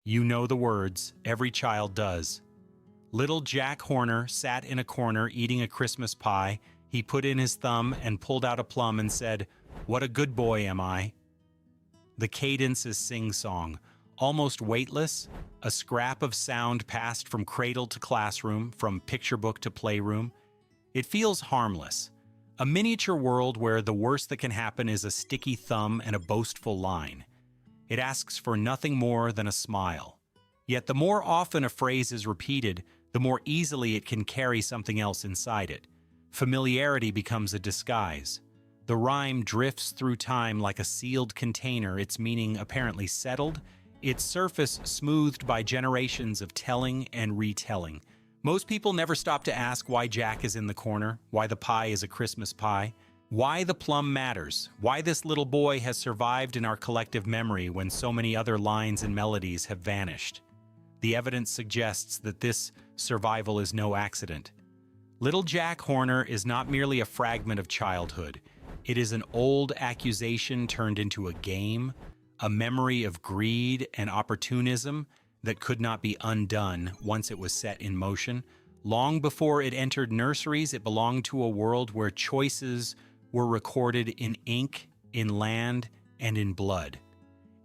You know the words, every child does. Little Jack Horner sat in a corner eating a Christmas pie. He put in his thumb and pulled out a plum and said, "What a good boy am I." The cadence is sing-song, almost weightless, a scrap of sound passed from cradle to classroom, from picture book to playroom. It feels harmless, a miniature world where the worst that can happen is a sticky thumb and a boastful line. It asks for nothing more than a smile. Yet the more often a phrase is repeated, the more easily it can carry something else inside it. Familiarity becomes a disguise. The rhyme drifts through time like a sealed container, its meaning apparently settled, its surface smoothed by generations of telling and retelling. Most people never stop to ask why Jack is in the corner, why the pie is a Christmas pie, why the plum matters, why this little boy has survived in our collective memory when so many other lines and melodies have vanished. The evidence suggests that this survival is no accident. Little Jack Horner is not merely a fragment of childhood. It is an old accusation turned into a game, a memory of greed and opportunism that could not be undone once it was set in motion. Long before it entered nurseries, it belonged to a world where choices were recorded in ink, in land, and in blood.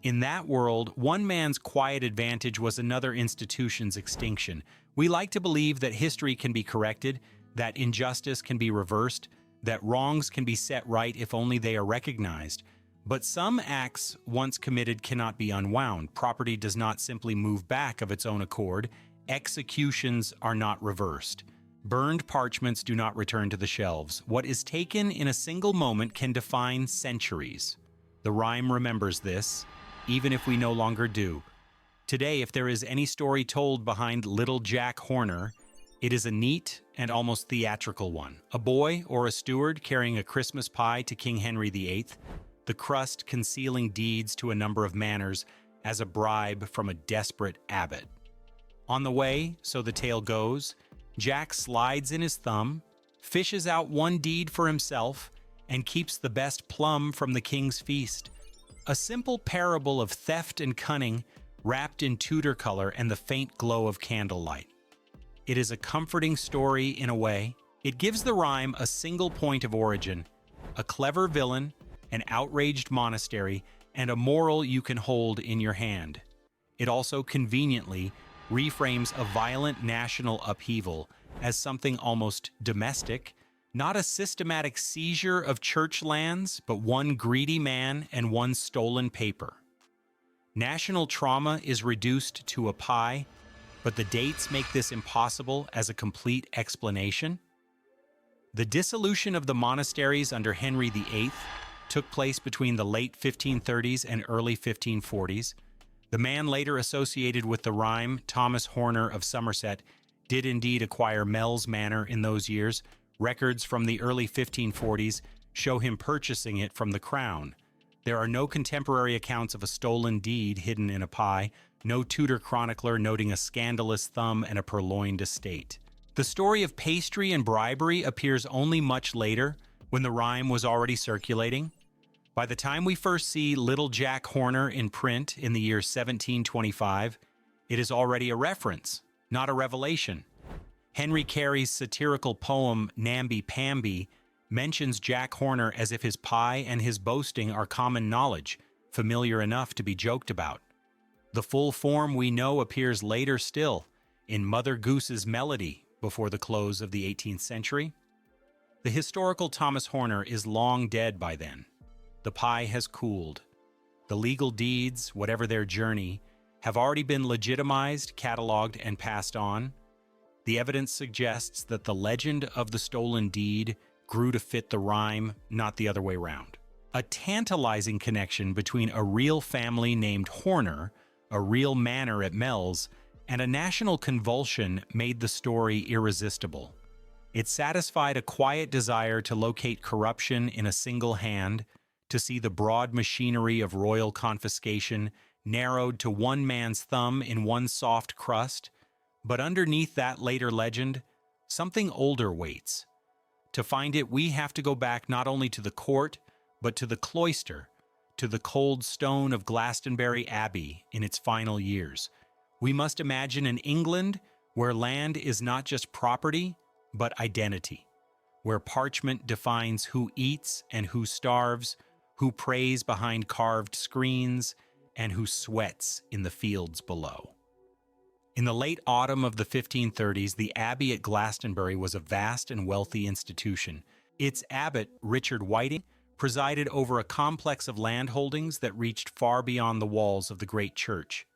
In that world, one man's quiet advantage was another institution's extinction. We like to believe that history can be corrected, that injustice can be reversed, that wrongs can be set right if only they are recognized. But some acts once committed cannot be unwound. Property does not simply move back of its own accord. Executions are not reversed. Burned parchments do not return to the shelves. What is taken in a single moment can define centuries. The rhyme remembers this, even if we no longer do. Today, if there is any story told behind Little Jack Horner, it is a neat and almost theatrical one. A boy or a steward carrying a Christmas pie to King Henry VIII, the crust concealing deeds to a number of manors as a bribe from a desperate abbot. On the way, so the tale goes, Jack slides in his thumb, fishes out one deed for himself, and keeps the best plum from the king's feast. A simple parable of theft and cunning wrapped in Tudor color and the faint glow of candlelight. It is a comforting story in a way. It gives the rhyme a single point of origin, a clever villain, an outraged monastery, and a moral you can hold in your hand. It also conveniently reframes a violent national upheaval as something almost domestic, not a systematic seizure of church lands, but one greedy man and one stolen paper. National trauma is reduced to a pie, but the dates make this impossible as a complete explanation. The dissolution of the monasteries under Henry VIII took place between the late 1530s and early 1540s. The man later associated with the rhyme, Thomas Horner of Somerset, did indeed acquire Mells Manor in those years. Records from the early 1540s show him purchasing it from the crown. There are no contemporary accounts of a stolen deed hidden in a pie, no Tudor chronicler noting a scandalous thumb and a purloined estate. The story of pastry and bribery appears only much later, when the rhyme was already circulating. By the time we first see Little Jack Horner in print in the year 1725, it is already a reference, not a revelation. Henry Carey's satirical poem Namby Pamby mentions Jack Horner as if his pie and his boasting are common knowledge, familiar enough to be joked about. The full form we know appears later still, in Mother Goose's Melody, before the close of the 18th century. The historical Thomas Horner is long dead by then. The pie has cooled. The legal deeds, whatever their journey, have already been legitimized, cataloged, and passed on. The evidence suggests that the legend of the stolen deed grew to fit the rhyme, not the other way round. A tantalizing connection between a real family named Horner, a real manor at Mells, and a national convulsion made the story irresistible. It satisfied a quiet desire to locate corruption in a single hand, to see the broad machinery of royal confiscation narrowed to one man's thumb in one soft crust. But underneath that later legend, something older waits. To find it, we have to go back not only to the court, but to the cloister, to the cold stone of Glastonbury Abbey in its final years. We must imagine an England where land is not just property, but identity, where parchment defines who eats and who starves, who prays behind carved screens, and who sweats in the fields below. In the late autumn of the 1530s, the abbey at Glastonbury was a vast and wealthy institution. Its abbot, Richard Whiting, presided over a complex of land holdings that reached far beyond the walls of the great church.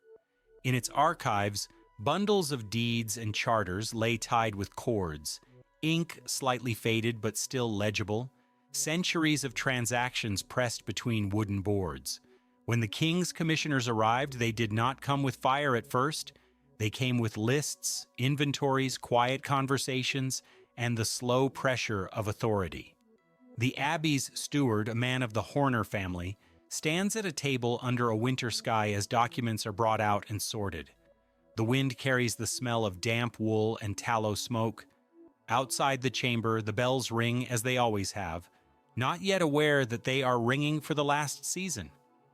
In its archives, bundles of deeds and charters lay tied with cords, ink slightly faded but still legible, centuries of transactions pressed between wooden boards. When the king's commissioners arrived, they did not come with fire at first. They came with lists, inventories, quiet conversations, and the slow pressure of authority. The abbey's steward, a man of the Horner family, stands at a table under a winter sky as documents are brought out and sorted. The wind carries the smell of damp wool and tallow smoke. Outside the chamber, the bells ring as they always have, not yet aware that they are ringing for the last season.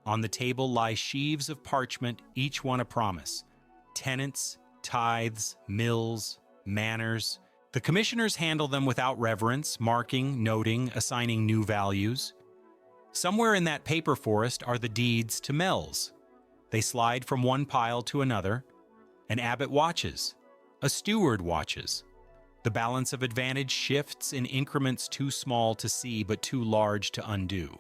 On the table lie sheaves of parchment, each one a promise. Tenants, tithes, mills, manors. The commissioners handle them without reverence, marking, noting, assigning new values. Somewhere in that paper forest are the deeds to Mells. They slide from one pile to another. An abbot watches. A steward watches. The balance of advantage shifts in increments too small to see but too large to undo.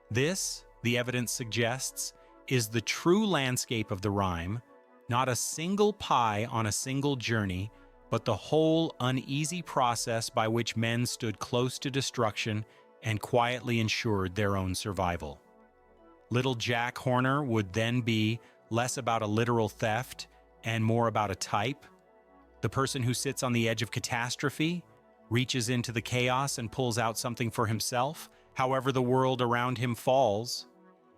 This, the evidence suggests, is the true landscape of the rhyme, not a single pie on a single journey, but the whole uneasy process by which men stood close to destruction and quietly ensured their own survival. Little Jack Horner would then be less about a literal theft and more about a type. The person who sits on the edge of catastrophe, reaches into the chaos and pulls out something for himself, however the world around him falls.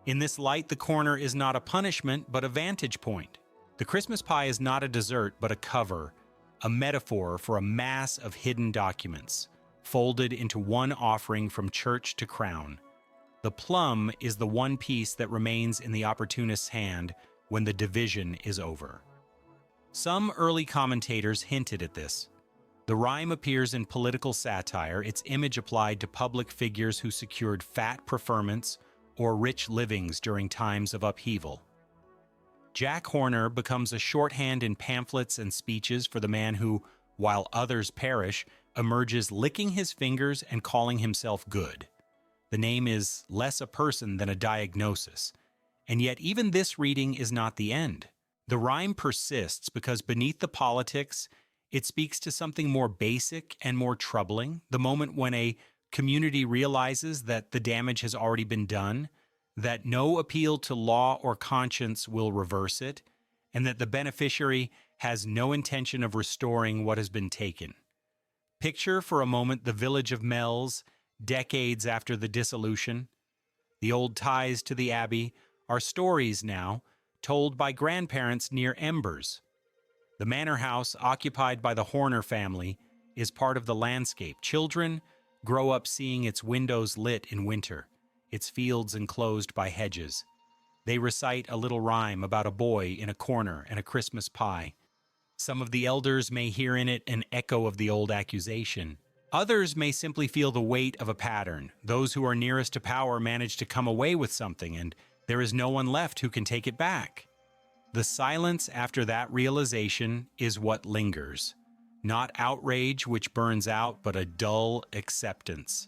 In this light, the corner is not a punishment, but a vantage point. The Christmas pie is not a dessert, but a cover, a metaphor for a mass of hidden documents, folded into one offering from church to crown. The plum is the one piece that remains in the opportunist's hand when the division is over. Some early commentators hinted at this. The rhyme appears in political satire, its image applied to public figures who secured fat preferments or rich livings during times of upheaval. Jack Horner becomes a shorthand in pamphlets and speeches for the man who, while others perish, emerges licking his fingers and calling himself good. The name is less a person than a diagnosis, and yet even this reading is not the end. The rhyme persists because beneath the politics, it speaks to something more basic and more troubling, the moment when a community realizes that the damage has already been done, that no appeal to law or conscience will reverse it, and that the beneficiary has no intention of restoring what has been taken. Picture for a moment the village of Mells, decades after the dissolution. The old ties to the abbey are stories now, told by grandparents near embers. The manor house, occupied by the Horner family, is part of the landscape. Children grow up seeing its windows lit in winter, its fields enclosed by hedges. They recite a little rhyme about a boy in a corner and a Christmas pie. Some of the elders may hear in it an echo of the old accusation. Others may simply feel the weight of a pattern. Those who are nearest to power manage to come away with something, and there is no one left who can take it back. The silence after that realization is what lingers. Not outrage which burns out, but a dull acceptance.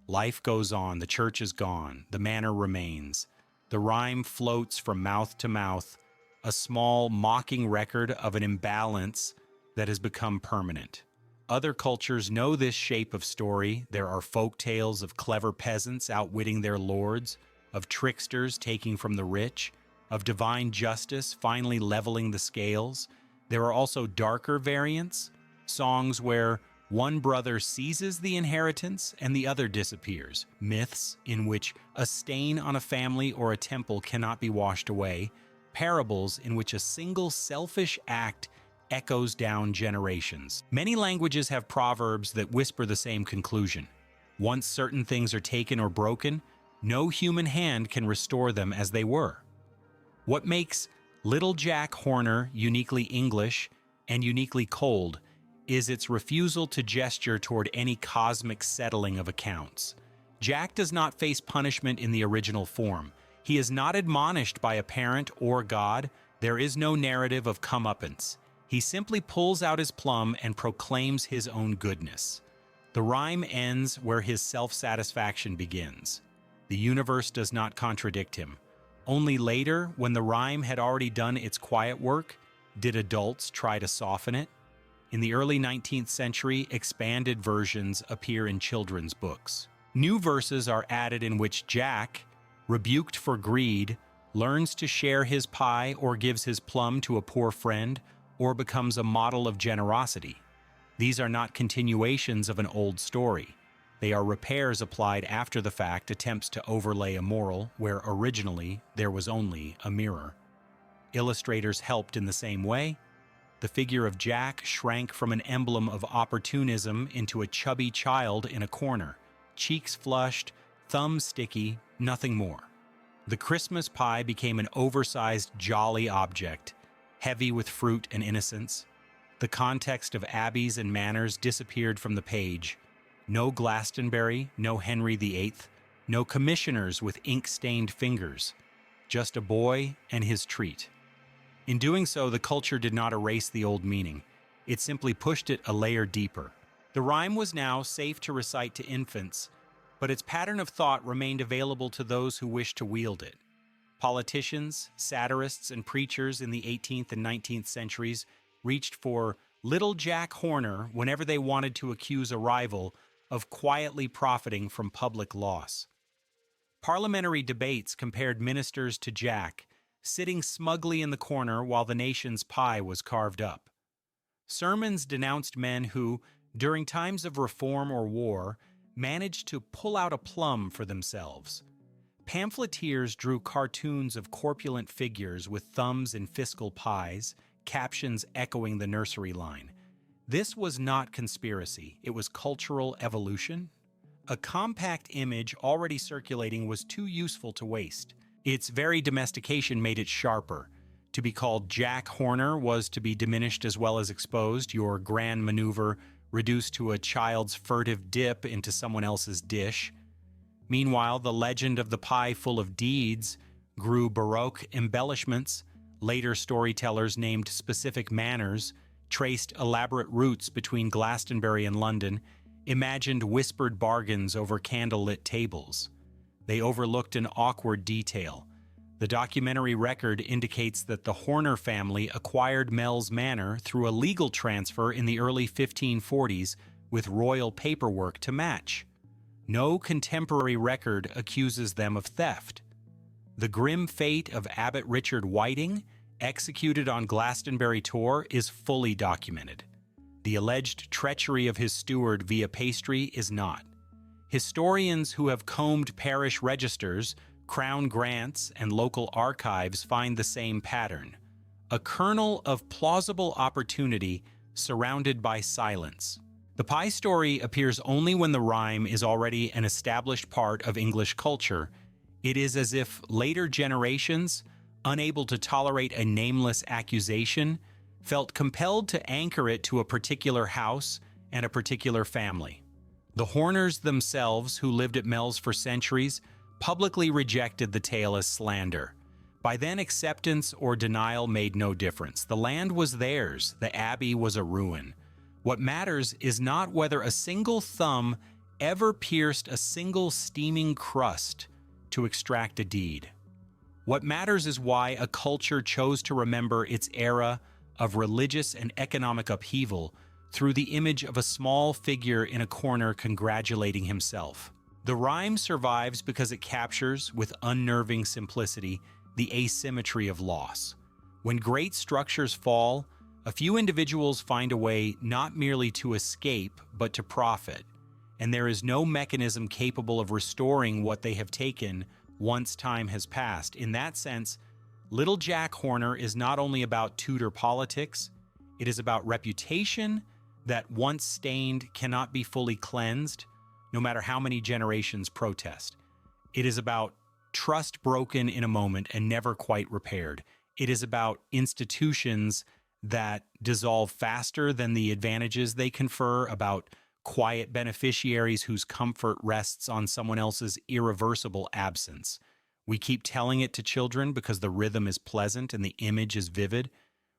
Life goes on, the church is gone, the manor remains. The rhyme floats from mouth to mouth, a small, mocking record of an imbalance that has become permanent. Other cultures know this shape of story. There are folk tales of clever peasants outwitting their lords, of tricksters taking from the rich, of divine justice finally leveling the scales. There are also darker variants, songs where one brother seizes the inheritance and the other disappears, myths in which a stain on a family or a temple cannot be washed away, parables in which a single selfish act echoes down generations. Many languages have proverbs that whisper the same conclusion. Once certain things are taken or broken, no human hand can restore them as they were. What makes Little Jack Horner, uniquely English and uniquely cold, is its refusal to gesture toward any cosmic settling of accounts. Jack does not face punishment in the original form. He is not admonished by a parent or God. There is no narrative of comeuppance. He simply pulls out his plum and proclaims his own goodness. The rhyme ends where his self-satisfaction begins. The universe does not contradict him. Only later, when the rhyme had already done its quiet work, did adults try to soften it. In the early 19th century, expanded versions appear in children's books. New verses are added in which Jack, rebuked for greed, learns to share his pie or gives his plum to a poor friend or becomes a model of generosity. These are not continuations of an old story. They are repairs applied after the fact, attempts to overlay a moral where originally there was only a mirror. Illustrators helped in the same way. The figure of Jack shrank from an emblem of opportunism into a chubby child in a corner, cheeks flushed, thumbs sticky, nothing more. The Christmas pie became an oversized, jolly object, heavy with fruit and innocence. The context of abbeys and manors disappeared from the page. No Glastonbury, no Henry VIII, no commissioners with ink-stained fingers, just a boy and his treat. In doing so, the culture did not erase the old meaning. It simply pushed it a layer deeper. The rhyme was now safe to recite to infants, but its pattern of thought remained available to those who wished to wield it. Politicians, satirists, and preachers in the 18th and 19th centuries reached for Little Jack Horner whenever they wanted to accuse a rival of quietly profiting from public loss. Parliamentary debates compared ministers to Jack, sitting smugly in the corner while the nation's pie was carved up. Sermons denounced men who, during times of reform or war, managed to pull out a plum for themselves. Pamphleteers drew cartoons of corpulent figures with thumbs in fiscal pies, captions echoing the nursery line. This was not conspiracy, it was cultural evolution. A compact image already circulating was too useful to waste. Its very domestication made it sharper. To be called Jack Horner was to be diminished as well as exposed, your grand maneuver reduced to a child's furtive dip into someone else's dish. Meanwhile, the legend of the pie full of deeds grew Baroque embellishments. Later storytellers named specific manors, traced elaborate routes between Glastonbury and London, imagined whispered bargains over candlelit tables. They overlooked an awkward detail. The documentary record indicates that the Horner family acquired Mells Manor through a legal transfer in the early 1540s with royal paperwork to match. No contemporary record accuses them of theft. The grim fate of Abbot Richard Whiting, executed on Glastonbury Tor, is fully documented. The alleged treachery of his steward via pastry is not. Historians who have combed parish registers, crown grants, and local archives find the same pattern. A kernel of plausible opportunity surrounded by silence. The pie story appears only when the rhyme is already an established part of English culture. It is as if later generations, unable to tolerate a nameless accusation, felt compelled to anchor it to a particular house and a particular family. The Horners themselves, who lived at Mells for centuries, publicly rejected the tale as slander. By then, acceptance or denial made no difference. The land was theirs, the abbey was a ruin. What matters is not whether a single thumb ever pierced a single steaming crust to extract a deed. What matters is why a culture chose to remember its era of religious and economic upheaval through the image of a small figure in a corner congratulating himself. The rhyme survives because it captures, with unnerving simplicity, the asymmetry of loss. When great structures fall, a few individuals find a way not merely to escape, but to profit, and there is no mechanism capable of restoring what they have taken once time has passed. In that sense, Little Jack Horner is not only about Tudor politics, it is about reputation that once stained cannot be fully cleansed, no matter how many generations protest. It is about trust broken in a moment and never quite repaired. It is about institutions that dissolve faster than the advantages they confer, about quiet beneficiaries whose comfort rests on someone else's irreversible absence. We keep telling it to children because the rhythm is pleasant and the image is vivid.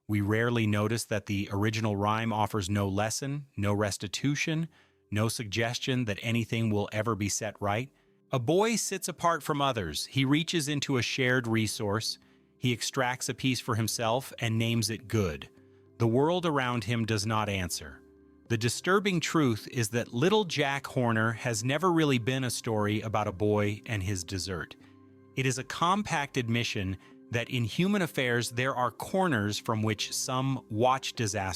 We rarely notice that the original rhyme offers no lesson, no restitution, no suggestion that anything will ever be set right. A boy sits apart from others. He reaches into a shared resource. He extracts a piece for himself and names it good. The world around him does not answer. The disturbing truth is that Little Jack Horner has never really been a story about a boy and his dessert. It is a compact admission that in human affairs there are corners from which some watch disaster